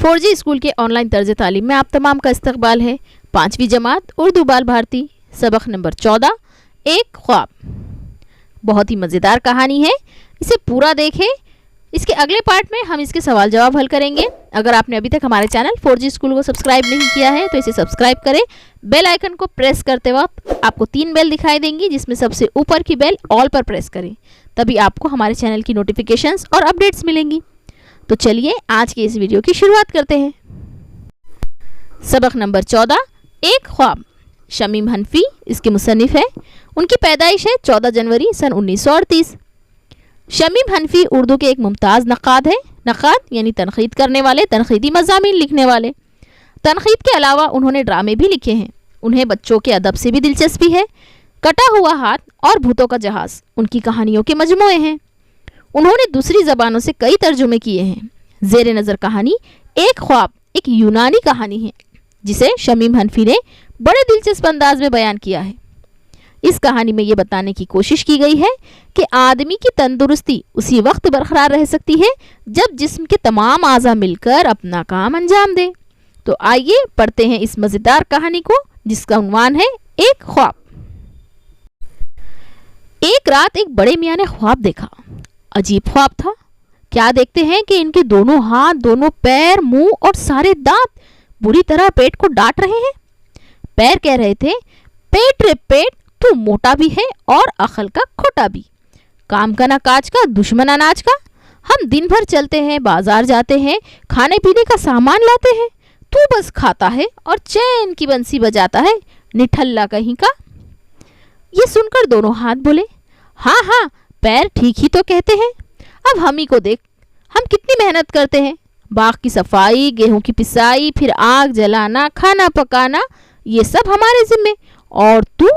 4G school के online तर्ज तालीम में आप तमाम का इस्तकबाल है। 5वीं जमात उर्दू बाल भारती, सबक नंबर 14, एक ख्वाब। बहुत ही मज़ेदार कहानी है, इसे पूरा देखें। इसके अगले पार्ट में हम इसके सवाल जवाब हल करेंगे। अगर आपने अभी तक हमारे चैनल 4G स्कूल को सब्सक्राइब नहीं किया है तो इसे सब्सक्राइब करें। बेल आइकन को प्रेस करते वक्त आपको 3 बेल दिखाई देंगी, जिसमें सबसे ऊपर की बेल ऑल पर प्रेस करें, तभी आपको हमारे चैनल की नोटिफिकेशंस और अपडेट्स मिलेंगी। तो चलिए आज की इस वीडियो की शुरुआत करते हैं। सबक नंबर 14, एक ख्वाब। शमीम हनफी इसके मुसन्निफ है। उनकी पैदाइश है 14 जनवरी सन 1938। शमीम हनफी उर्दू के एक मुमताज़ नक़ाद है। नक़ाद यानी तनक़ीद करने वाले, तनक़ीदी मज़ामीन लिखने वाले। तनक़ीद के अलावा उन्होंने ड्रामे भी लिखे हैं। उन्हें बच्चों के अदब से भी दिलचस्पी है। कटा हुआ हाथ और भूतों का जहाज़ उनकी कहानियों के मजमूए हैं। उन्होंने दूसरी ज़बानों से कई तर्जुमे किए हैं। ज़ेर नज़र कहानी एक ख्वाब एक यूनानी कहानी है, जिसे शमीम हनफी ने बड़े दिलचस्प अंदाज में बयान किया है। इस कहानी में ये बताने की कोशिश की गई है कि आदमी की तंदुरुस्ती उसी वक्त बरकरार रह सकती है जब जिस्म के तमाम आज़ा मिलकर अपना काम अंजाम दें। तो आइए पढ़ते हैं इस मज़ेदार कहानी को, जिसका उन्वान है एक ख्वाब। एक रात एक बड़े मियाँ ने ख्वाब देखा। अजीब ख्वाब था। क्या देखते हैं कि इनके दोनों हाथ, दोनों पैर, मुंह और सारे दांत बुरी तरह पेट को डांट रहे हैं। पैर कह रहे थे, पेट रे पेट, तू मोटा भी है और अकल का खोटा भी। काम का ना काज का, दुश्मन अनाज का। हम दिन भर चलते हैं, बाजार जाते हैं, खाने पीने का सामान लाते हैं, तू बस खाता है और चैन की बंसी बजाता है, निठल्ला कहीं का। ये सुनकर दोनों हाथ बोले, हाँ हाँ, पैर ठीक ही तो कहते हैं। अब हम ही को देख, हम कितनी मेहनत करते हैं। बाग की सफाई, गेहूं की पिसाई, फिर आग जलाना, खाना पकाना, ये सब हमारे जिम्मे, और तू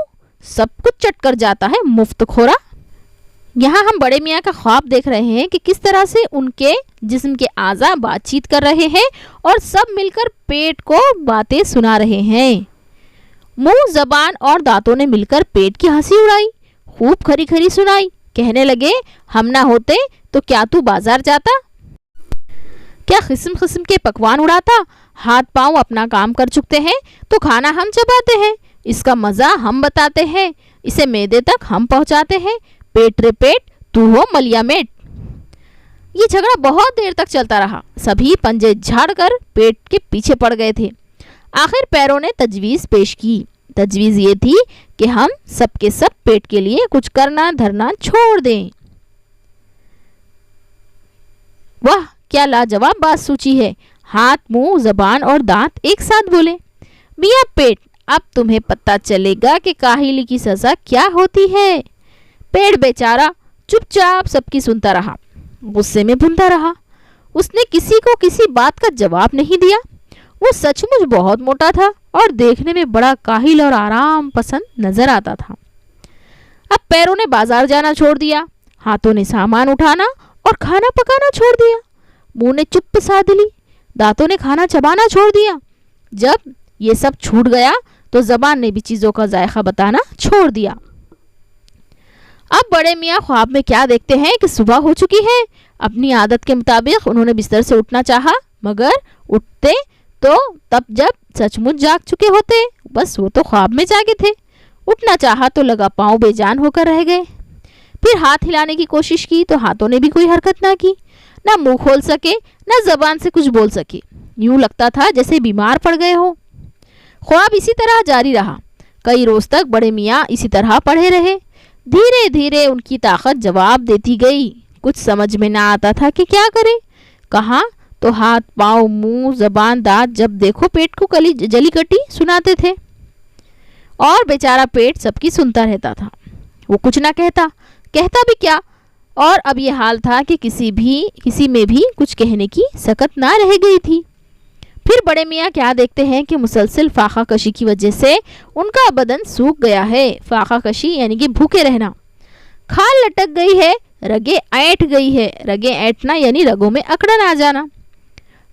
सब कुछ चट कर जाता है, मुफ्त खोरा। यहाँ हम बड़े मियाँ का ख्वाब देख रहे हैं कि किस तरह से उनके जिस्म के आज़ा बातचीत कर रहे हैं और सब मिलकर पेट को बातें सुना रहे हैं। मुंह, जबान और दांतों ने मिलकर पेट की हंसी उड़ाई, खूब खरी खरी सुनाई। कहने लगे, हम ना होते तो क्या तू बाजार जाता, क्या किस्म किस्म के पकवान उड़ाता। हाथ पांव अपना काम कर चुकते हैं तो खाना हम चबाते हैं, इसका मज़ा हम बताते हैं, इसे मैदे तक हम पहुंचाते हैं। पेट रे पेट, तू हो मलिया मेट। ये झगड़ा बहुत देर तक चलता रहा। सभी पंजे झाड़ कर पेट के पीछे पड़ गए थे। आखिर पैरों ने तजवीज़ पेश की। तजवीज़ ये थी कि हम सब के सब पेट के लिए कुछ करना धरना छोड़ दें। वाह, क्या लाजवाब बात सूची है। हाथ, मुंह, जबान और दांत एक साथ बोले, मियाँ पेट, अब तुम्हें पता चलेगा कि काहिली की सजा क्या होती है। पेट बेचारा चुपचाप सबकी सुनता रहा, गुस्से में भुनता रहा। उसने किसी को किसी बात का जवाब नहीं दिया। वो सचमुच बहुत मोटा था और देखने में बड़ा काहिल और आराम पसंद नजर आता था। अब पैरों ने बाजार जाना छोड़ दिया, हाथों ने सामान उठाना और खाना पकाना छोड़ दिया, मुंह ने चुप्पी साध ली, दांतों ने खाना चबाना छोड़ दिया। जब ये सब छूट गया तो जबान ने भी चीज़ों का जायका बताना छोड़ दिया। अब बड़े मियाँ ख्वाब में क्या देखते हैं कि सुबह हो चुकी है। अपनी आदत के मुताबिक उन्होंने बिस्तर से उठना चाहा, मगर उठते तो तब जब सचमुच जाग चुके होते। बस वो तो ख्वाब में जागे थे। उठना चाहा तो लगा पाँव बेजान होकर रह गए। फिर हाथ हिलाने की कोशिश की तो हाथों ने भी कोई हरकत ना की, ना मुंह खोल सके, ना जबान से कुछ बोल सके। यूं लगता था जैसे बीमार पड़ गए हो। ख्वाब इसी तरह जारी रहा। कई रोज तक बड़े मियाँ इसी तरह पढ़े रहे। धीरे धीरे उनकी ताकत जवाब देती गई। कुछ समझ में ना आता था कि क्या करें। कहाँ तो हाथ, पाँव, मुंह, जबान, दांत जब देखो पेट को जली कटी सुनाते थे, और बेचारा पेट सबकी सुनता रहता था। वो कुछ ना कहता भी क्या। और अब ये हाल था कि किसी में भी कुछ कहने की सकत ना रह गई थी। फिर बड़े मियाँ क्या देखते हैं कि मुसलसल फाका कशी की वजह से उनका बदन सूख गया है। फाका कशी यानी कि भूखे रहना। खाल लटक गई है, रगें ऐंठ गई है। रगें ऐंठना यानी रगों में अकड़न आ जाना।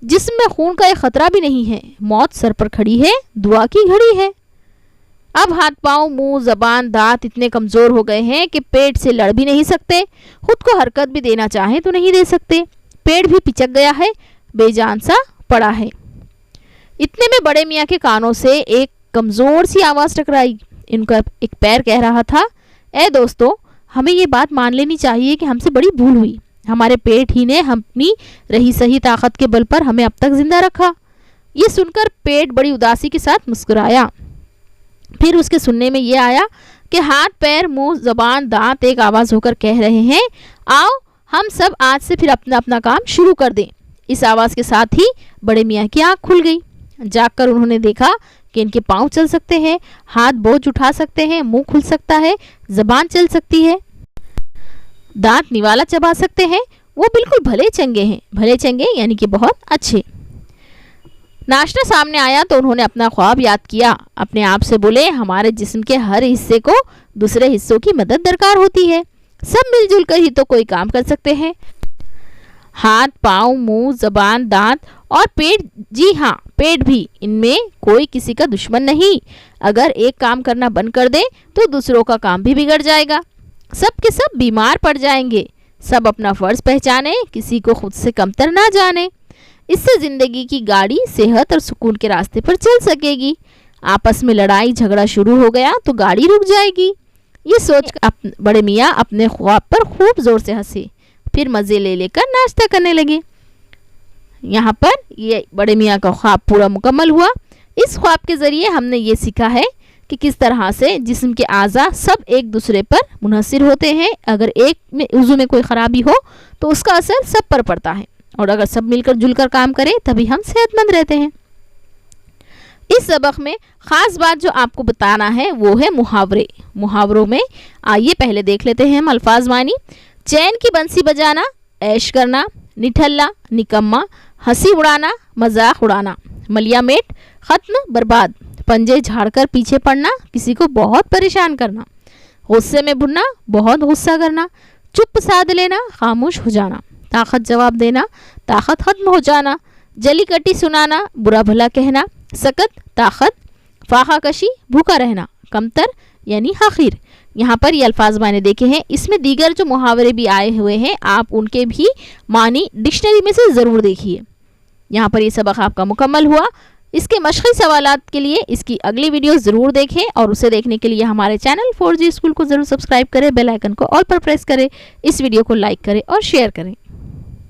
जिस्म में खून का एक खतरा भी नहीं है। मौत सर पर खड़ी है, दुआ की घड़ी है। अब हाथ, पाँव, मुंह, जबान, दांत इतने कमज़ोर हो गए हैं कि पेट से लड़ भी नहीं सकते, खुद को हरकत भी देना चाहें तो नहीं दे सकते। पेट भी पिचक गया है, बेजान सा पड़ा है। इतने में बड़े मियाँ के कानों से एक कमज़ोर सी आवाज़ टकराई। इनका एक पैर कह रहा था, ए दोस्तों, हमें ये बात मान लेनी चाहिए कि हमसे बड़ी भूल हुई। हमारे पेट ही ने अपनी रही सही ताकत के बल पर हमें अब तक जिंदा रखा। ये सुनकर पेट बड़ी उदासी के साथ मुस्कुराया। फिर उसके सुनने में ये आया कि हाथ, पैर, मुंह, जबान, दांत एक आवाज़ होकर कह रहे हैं, आओ हम सब आज से फिर अपना अपना काम शुरू कर दें। इस आवाज़ के साथ ही बड़े मियाँ की आँख खुल गई। जागकर उन्होंने देखा कि इनके पाँव चल सकते हैं, हाथ बोझ उठा सकते हैं, मुंह खुल सकता है, जबान चल सकती है, दांत निवाला चबा सकते हैं। वो बिल्कुल भले चंगे हैं। भले चंगे यानी कि बहुत अच्छे। नाश्ता सामने आया तो उन्होंने अपना ख्वाब याद किया। अपने आप से बोले, हमारे जिस्म के हर हिस्से को दूसरे हिस्सों की मदद दरकार होती है। सब मिलजुल कर ही तो कोई काम कर सकते हैं। हाथ, पाँव, मुंह, जबान, दांत और पेट, जी हाँ पेट भी, इनमें कोई किसी का दुश्मन नहीं। अगर एक काम करना बंद कर दे तो दूसरों का काम भी बिगड़ जाएगा। सब के सब बीमार पड़ जाएंगे। सब अपना फर्ज पहचाने, किसी को खुद से कमतर ना जाने। इससे जिंदगी की गाड़ी सेहत और सुकून के रास्ते पर चल सकेगी। आपस में लड़ाई झगड़ा शुरू हो गया तो गाड़ी रुक जाएगी। ये सोच बड़े मियाँ अपने ख्वाब पर खूब जोर से हंसे। फिर मज़े ले लेकर नाश्ता करने लगे। यहाँ पर ये बड़े मियाँ का ख्वाब पूरा मुकम्मल हुआ। इस ख्वाब के ज़रिए हमने ये सीखा है कि किस तरह से जिस्म के आज़ा सब एक दूसरे पर मुनहसिर होते हैं। अगर एक में उज़ू में कोई ख़राबी हो तो उसका असर सब पर पड़ता है, और अगर सब मिलकर जुलकर काम करें तभी हम सेहतमंद रहते हैं। इस सबक में ख़ास बात जो आपको बताना है वो है मुहावरे। मुहावरों में आइए पहले देख लेते हैं हम अल्फाज मानी। चैन की बंसी बजाना, ऐश करना, निठल्ला, निकम्मा, हंसी उड़ाना, मजाक उड़ाना, मलिया मेट, ख़त्म, बर्बाद, पंजे झाड़कर पीछे पड़ना, किसी को बहुत परेशान करना, गुस्से में भुनना, बहुत गुस्सा करना, चुप साध लेना, खामोश हो जाना, ताकत जवाब देना, ताकत ख़त्म हो जाना, जली कटी सुनाना, बुरा भला कहना, सकत, ताकत, फाहा कशी, भूखा रहना, कमतर यानी हकीर। यहाँ पर ये अल्फाज मैंने देखे हैं। इसमें दीगर जो मुहावरे भी आए हुए हैं, आप उनके भी मानी डिक्शनरी में से ज़रूर देखिए। यहाँ पर ये सबक आपका मुकम्मल हुआ। इसके मशक़ी सवालात के लिए इसकी अगली वीडियो ज़रूर देखें, और उसे देखने के लिए हमारे चैनल 4G स्कूल को ज़रूर सब्सक्राइब करें, बेल आइकन को ऑल पर प्रेस करें, इस वीडियो को लाइक करें और शेयर करें।